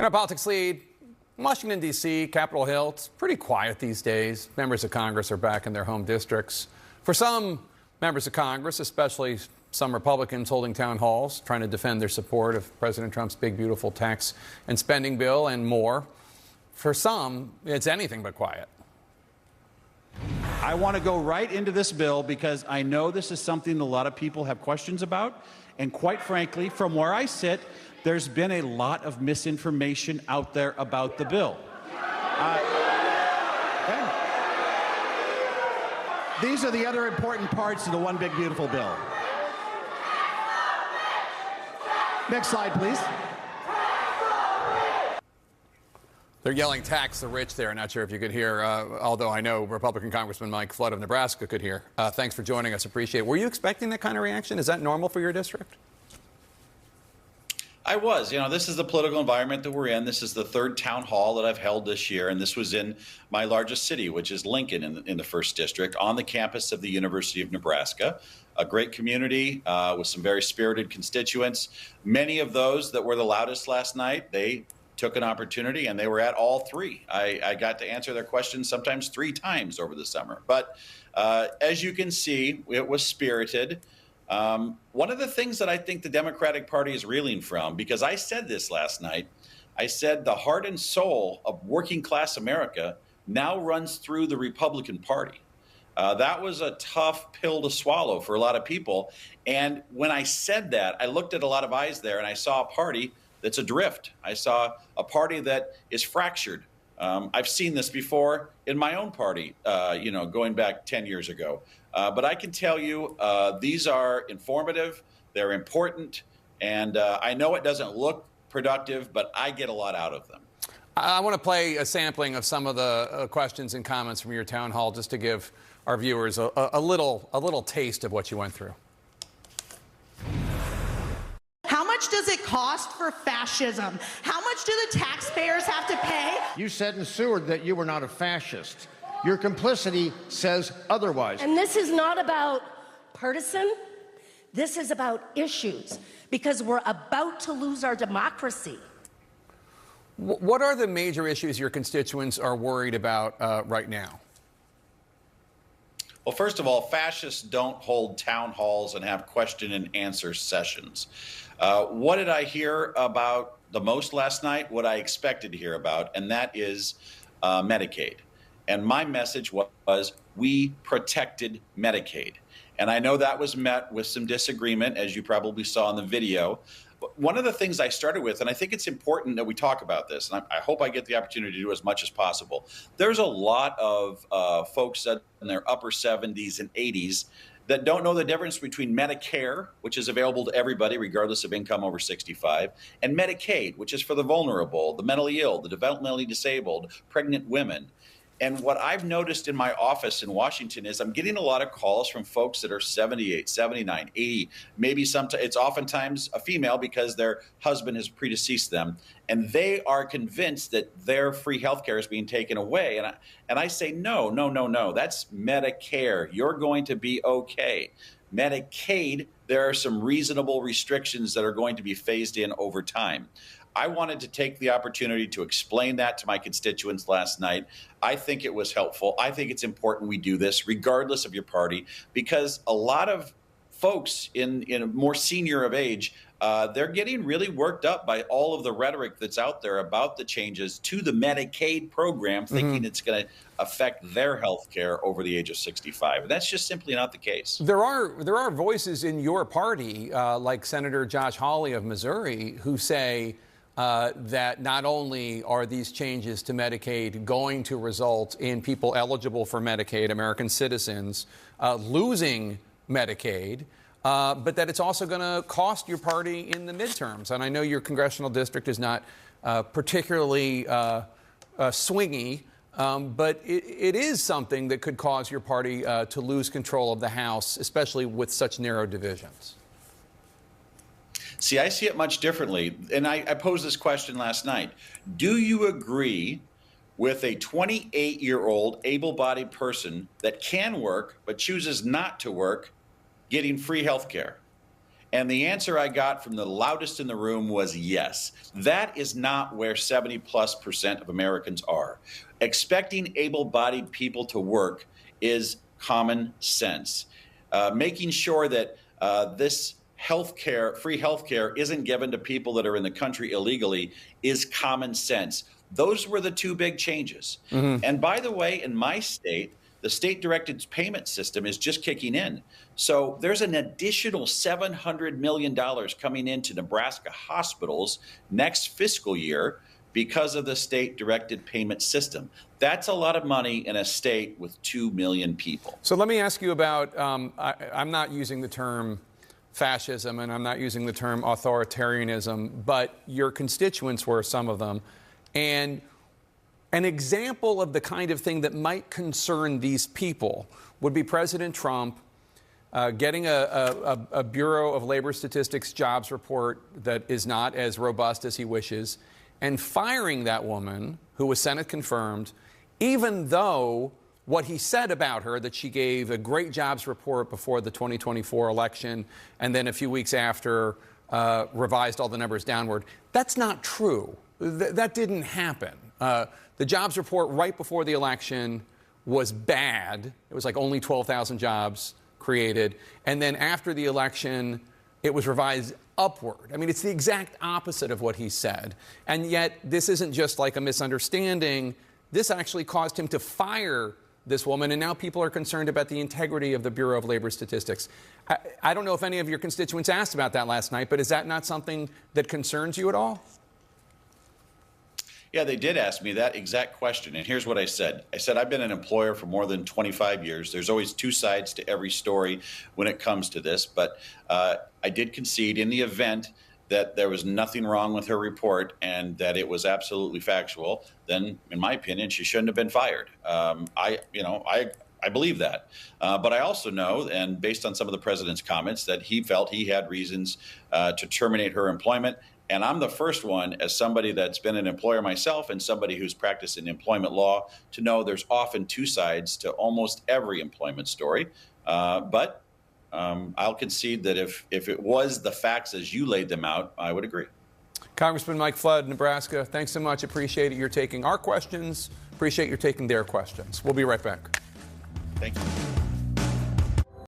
And our politics lead, Washington, D.C., Capitol Hill, it's pretty quiet these days. Members of Congress are back in their home districts. For some members of Congress, especially some Republicans holding town halls, trying to defend their support of President Trump's big, beautiful tax and spending bill and more. For some, it's anything but quiet. I want to go right into this bill because I know this is something a lot of people have questions about. And quite frankly, from where I sit, there's been a lot of misinformation out there about the bill. Okay. These are the other important parts of the One Big Beautiful Bill. Next slide, please. They're yelling tax the rich there. Not sure if you could hear, although I know Republican Congressman Mike Flood of Nebraska could hear. Thanks for joining us. Appreciate it. Were you expecting that kind of reaction? Is that normal for your district? I was. This is the political environment that we're in. This is the third town hall that I've held this year, and this was in my largest city, which is Lincoln in the first district, on the campus of the University of Nebraska. A great community with some very spirited constituents. Many of those that were the loudest last night, they took an opportunity and they were at all three. I got to answer their questions sometimes 3 times over the summer. But as you can see, it was spirited. One of the things that I think the Democratic Party is reeling from, because I said this last night, I said the heart and soul of working class America now runs through the Republican Party. That was a tough pill to swallow for a lot of people. And when I said that, I looked at a lot of eyes there and I saw a party that's adrift. I saw a party that is fractured. I've seen this before in my own party, going back 10 years ago. But I can tell you, these are informative, they're important, and I know it doesn't look productive, but I get a lot out of them. I want to play a sampling of some of the questions and comments from your town hall just to give our viewers a little taste of what you went through. How much does it cost for fascism? How much do the taxpayers have to pay? You said in Seward that you were not a fascist. Your complicity says otherwise. And this is not about partisan. This is about issues, because we're about to lose our democracy. What are the major issues your constituents are worried about right now? Well, first of all, fascists don't hold town halls and have question and answer sessions. What did I hear about the most last night? What I expected to hear about, and that is Medicaid. And my message was, we protected Medicaid. And I know that was met with some disagreement, as you probably saw in the video. But one of the things I started with, and I think it's important that we talk about this, and I hope I get the opportunity to do as much as possible. There's a lot of folks that in their upper 70s and 80s that don't know the difference between Medicare, which is available to everybody regardless of income over 65, and Medicaid, which is for the vulnerable, the mentally ill, the developmentally disabled, pregnant women. And what I've noticed in my office in Washington is I'm getting a lot of calls from folks that are 78, 79, 80, maybe sometimes it's oftentimes a female because their husband has predeceased them. And they are convinced that their free health care is being taken away. And I say, no, that's Medicare. You're going to be okay. Medicaid, there are some reasonable restrictions that are going to be phased in over time. I wanted to take the opportunity to explain that to my constituents last night. I think it was helpful. I think it's important we do this regardless of your party, because a lot of folks in a more senior of age, they're getting really worked up by all of the rhetoric that's out there about the changes to the Medicaid program, thinking it's going to affect their health care over the age of 65. And that's just simply not the case. There are voices in your party, like Senator Josh Hawley of Missouri, who say that not only are these changes to Medicaid going to result in people eligible for Medicaid, American citizens, losing Medicaid, but that it's also going to cost your party in the midterms. And I know your congressional district is not particularly swingy, but it is something that could cause your party to lose control of the House, especially with such narrow divisions. See, I see it much differently. And I posed this question last night. Do you agree with a 28-year-old able-bodied person that can work but chooses not to work getting free health care? And the answer I got from the loudest in the room was yes. That is not where 70+% of Americans are. Expecting able-bodied people to work is common sense. Making sure that this free healthcare isn't given to people that are in the country illegally is common sense. Those were the two big changes. And by the way, in my state, the state-directed payment system is just kicking in. So there's an additional $700 million coming into Nebraska hospitals next fiscal year because of the state-directed payment system. That's a lot of money in a state with 2 million people. So let me ask you about, I'm not using the term fascism and I'm not using the term authoritarianism, but your constituents were some of them. And an example of the kind of thing that might concern these people would be President Trump getting a Bureau of Labor Statistics jobs report that is not as robust as he wishes, and firing that woman, who was Senate confirmed, even though what he said about her, that she gave a great jobs report before the 2024 election, and then a few weeks after revised all the numbers downward. That's not true. That didn't happen. The jobs report right before the election was bad. It was like only 12,000 jobs created. And then after the election, it was revised upward. I mean, it's the exact opposite of what he said. And yet, this isn't just like a misunderstanding. This actually caused him to fire this woman, and now people are concerned about the integrity of the Bureau of Labor Statistics. I don't know if any of your constituents asked about that last night, but is that not something that concerns you at all? Yeah, they did ask me that exact question, and here's what I said. I said, I've been an employer for more than 25 years. There's always two sides to every story when it comes to this, but I did concede in the event that there was nothing wrong with her report and that it was absolutely factual, then, in my opinion, she shouldn't have been fired. I believe that. But I also know, and based on some of the president's comments, that he felt he had reasons to terminate her employment. And I'm the first one, as somebody that's been an employer myself and somebody who's practiced in employment law, to know there's often two sides to almost every employment story. But I'll concede that if it was the facts as you laid them out, I would agree. Congressman Mike Flood, Nebraska, thanks so much. Appreciate it. You're taking our questions. Appreciate you taking their questions. We'll be right back. Thank you.